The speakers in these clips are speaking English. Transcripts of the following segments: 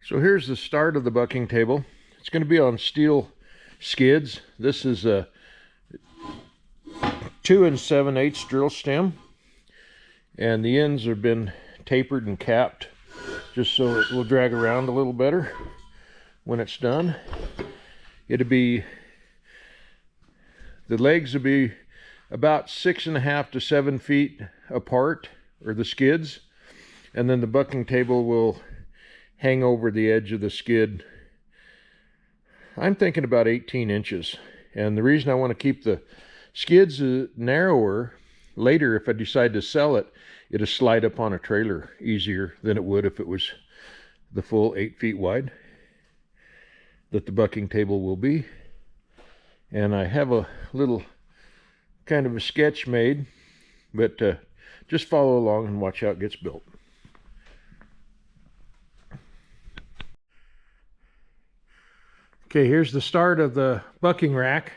So here's the start of the bucking table. It's going to be on steel skids. This is a 2 7/8 drill stem, and the ends have been tapered and capped just so it will drag around a little better when it's done. The legs will be about 6.5 to 7 feet apart, or the skids, and then the bucking table will hang over the edge of the skid. I'm thinking about 18 inches, and the reason I want to keep the skids narrower, later if I decide to sell it, it'll slide up on a trailer easier than it would if it was the full 8 feet wide that the bucking table will be. And I have a little kind of a sketch made, but just follow along and watch how it gets built. Okay, here's the start of the bucking rack.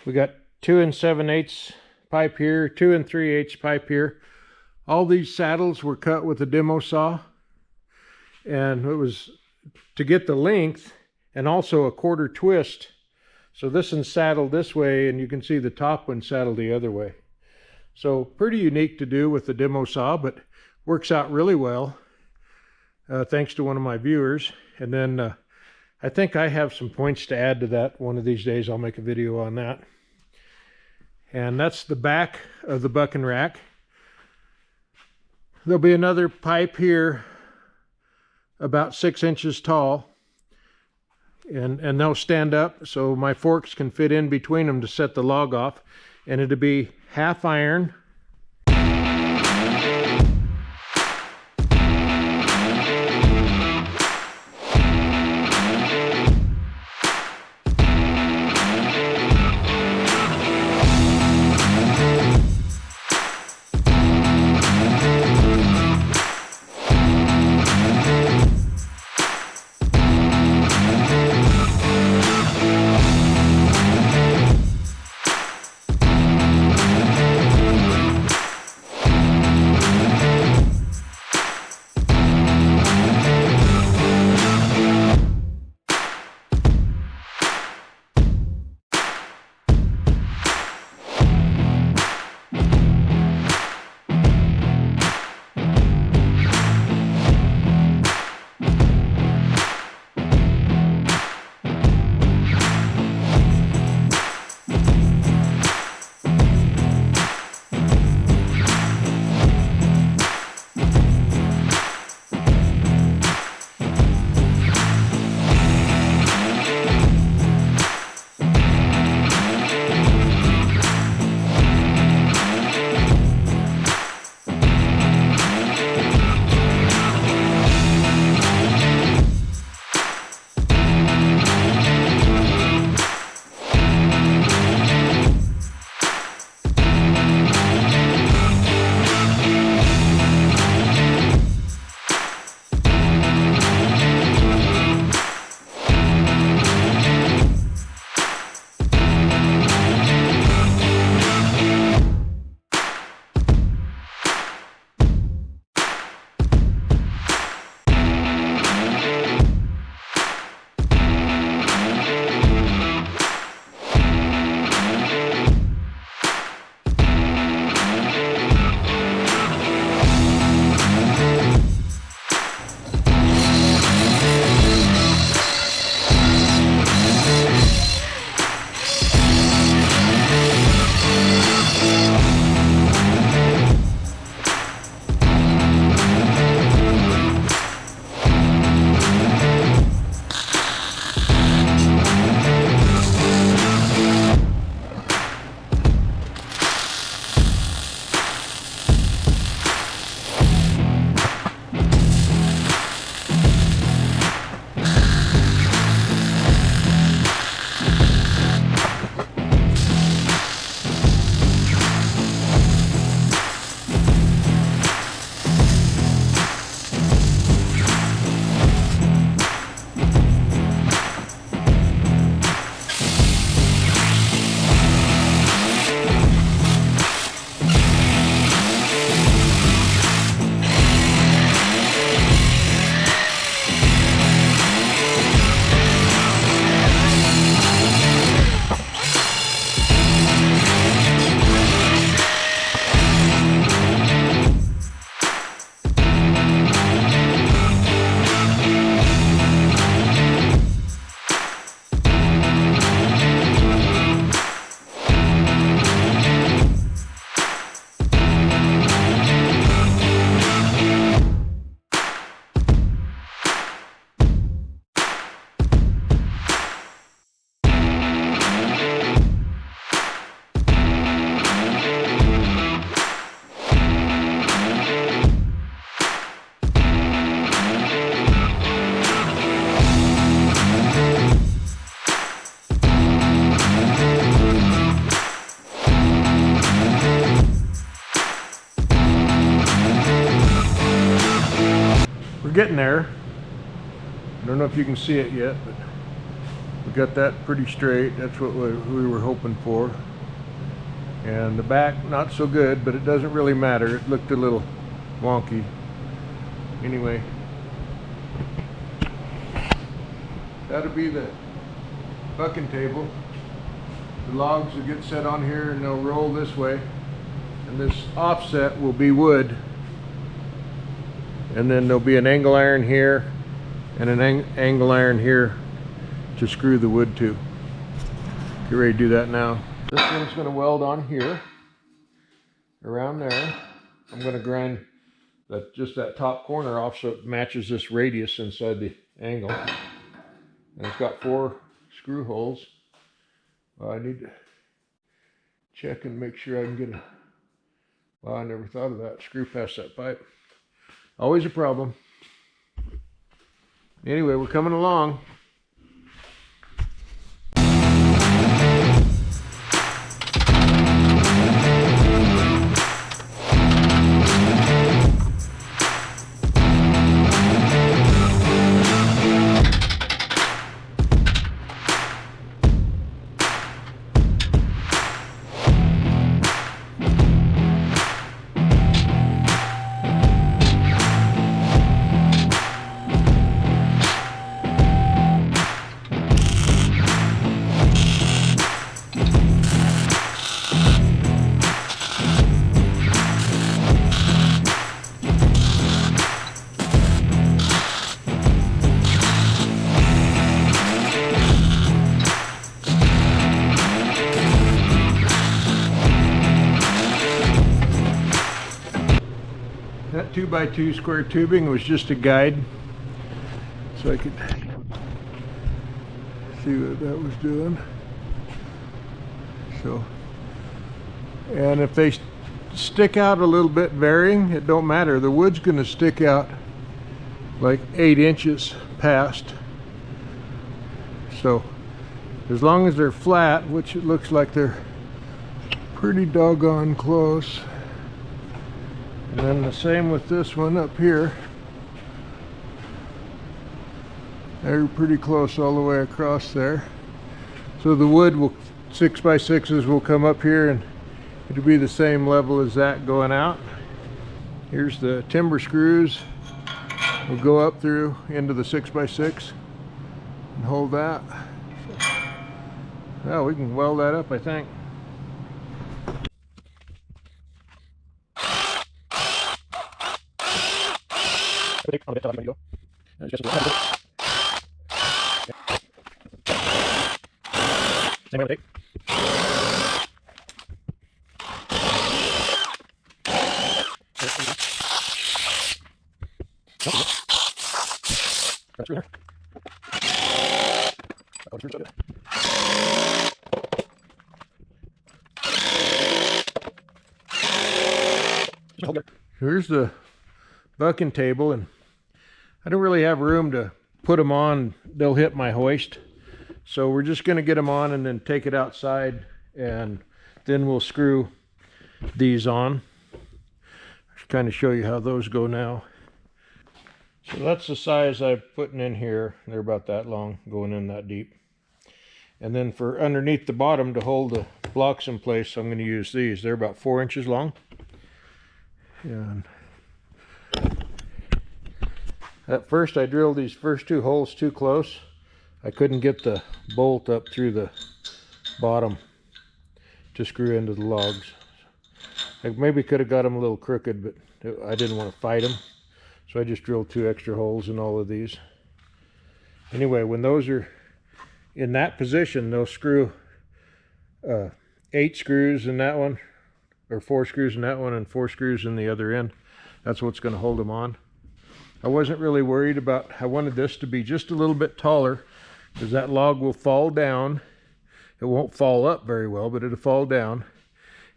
We got 2 7/8 pipe here, 2 3/8 pipe here. All these saddles were cut with a demo saw, and it was to get the length and also a quarter twist. So this one's saddled this way, and you can see the top one saddled the other way. So pretty unique to do with the demo saw, but works out really well, thanks to one of my viewers. And then I think I have some points to add to that. One of these days I'll make a video on that. And that's the back of the bucking rack. There'll be another pipe here about 6 inches tall, and they'll stand up so my forks can fit in between them to set the log off, and it'll be half iron. getting there. I don't know if you can see it yet, but we got that pretty straight. That's what we were hoping for. And the back, not so good, but it doesn't really matter. It looked a little wonky. Anyway, that'll be the bucking table. The logs will get set on here and they'll roll this way. And this offset will be wood. And then there'll be an angle iron here and an angle iron here to screw the wood to. Get ready to do that now. This one's going to weld on here, around there. I'm going to grind just that top corner off so it matches this radius inside the angle. And it's got 4 screw holes. Well, I need to check and make sure I can get a, well, I never thought of that. Screw past that pipe. Always a problem. Anyway, we're coming along. That 2x2 square tubing was just a guide so I could see what that was doing. So, and if they stick out a little bit varying, it don't matter. The wood's going to stick out like 8 inches past. So as long as they're flat, which it looks like they're pretty doggone close. And then the same with this one up here. They're pretty close all the way across there. So the wood will, 6x6s will come up here and it'll be the same level as that going out. Here's the timber screws. We'll go up through into the 6x6 and hold that. Well, we can weld that up, I think. Here's the bucking table, and I don't really have room to put them on. They'll hit my hoist. So we're just going to get them on and then take it outside, and then we'll screw these on. Just kind of show you how those go now. So that's the size I'm putting in here. They're about that long, going in that deep. And then for underneath the bottom to hold the blocks in place, I'm going to use these. They're about 4 inches long. And at first I drilled these first 2 holes too close. I couldn't get the bolt up through the bottom to screw into the logs. I maybe could have got them a little crooked, but I didn't want to fight them. So I just drilled 2 extra holes in all of these. Anyway, when those are in that position, they'll screw 8 screws in that one, or 4 screws in that one and 4 screws in the other end. That's what's going to hold them on. I wasn't really worried about, I wanted this to be just a little bit taller because that log will fall down. It won't fall up very well, but it'll fall down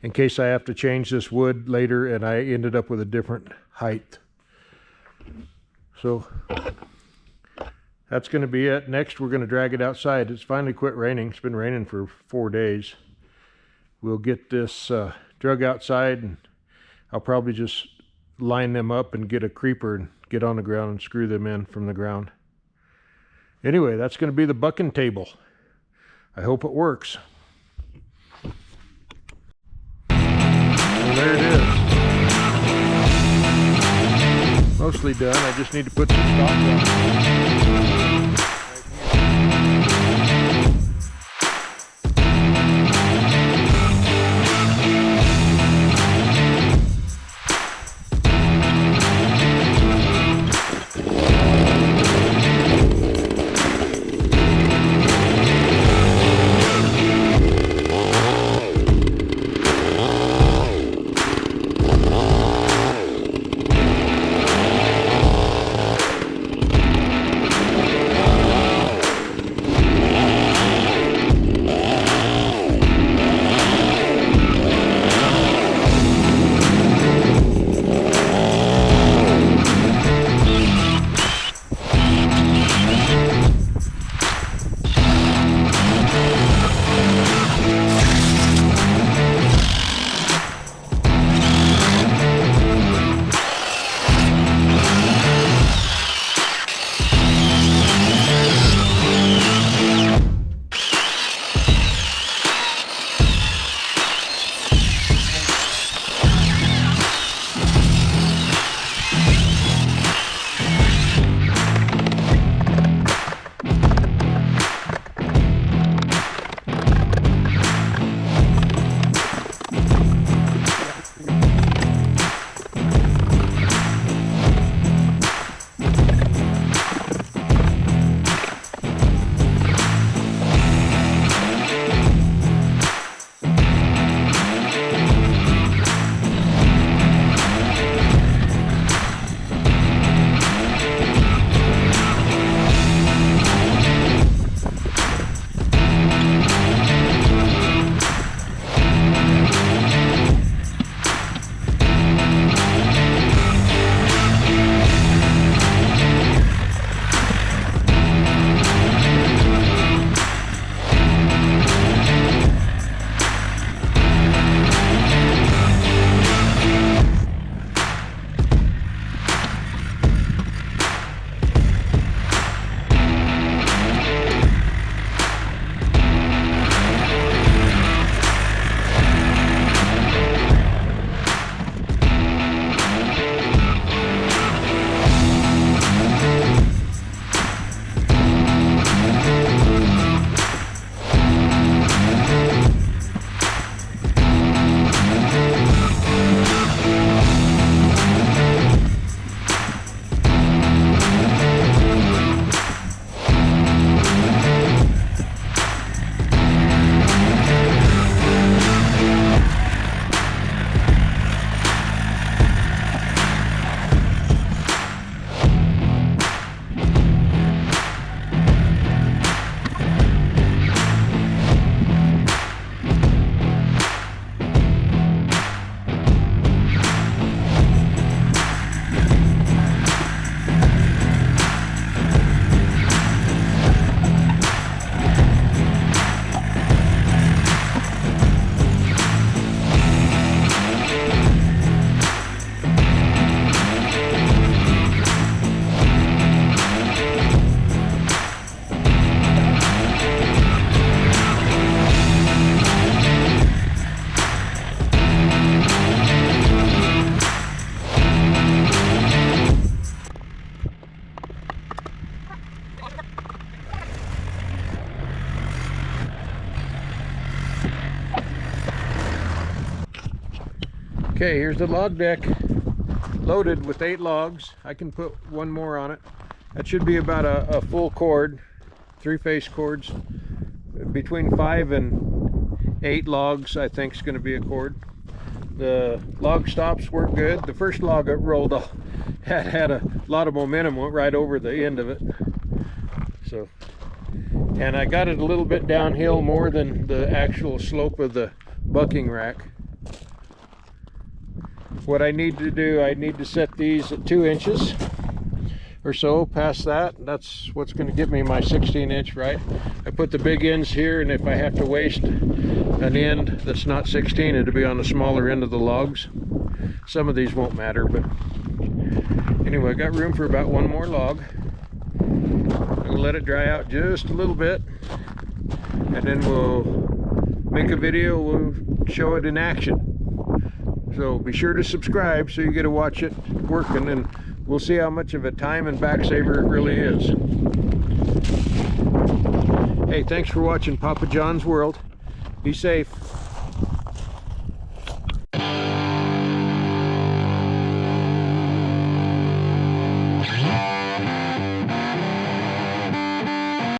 in case I have to change this wood later and I ended up with a different height. So that's going to be it. Next, we're going to drag it outside. It's finally quit raining. It's been raining for 4 days. We'll get this drug outside, and I'll probably just line them up and get a creeper and get on the ground and screw them in from the ground. Anyway, that's going to be the bucking table. I hope it works. Well, there it is. Mostly done. I just need to put some stock on. Okay, here's the log deck loaded with 8 logs. I can put one more on it. That should be about a full cord, 3-face cords. Between 5 and 8 logs I think is going to be a cord. The log stops work good. The first log that rolled off had a lot of momentum, went right over the end of it. So, and I got it a little bit downhill more than the actual slope of the bucking rack. What I need to do, I need to set these at 2 inches, or so past that. That's what's going to get me my 16-inch, right? I put the big ends here, and if I have to waste an end that's not 16, it'll be on the smaller end of the logs. Some of these won't matter, but anyway, I got room for about one more log. I'm going to let it dry out just a little bit, and then we'll make a video. We'll show it in action. So be sure to subscribe so you get to watch it working, and we'll see how much of a time and back saver it really is. Hey, thanks for watching Papa John's World. Be safe.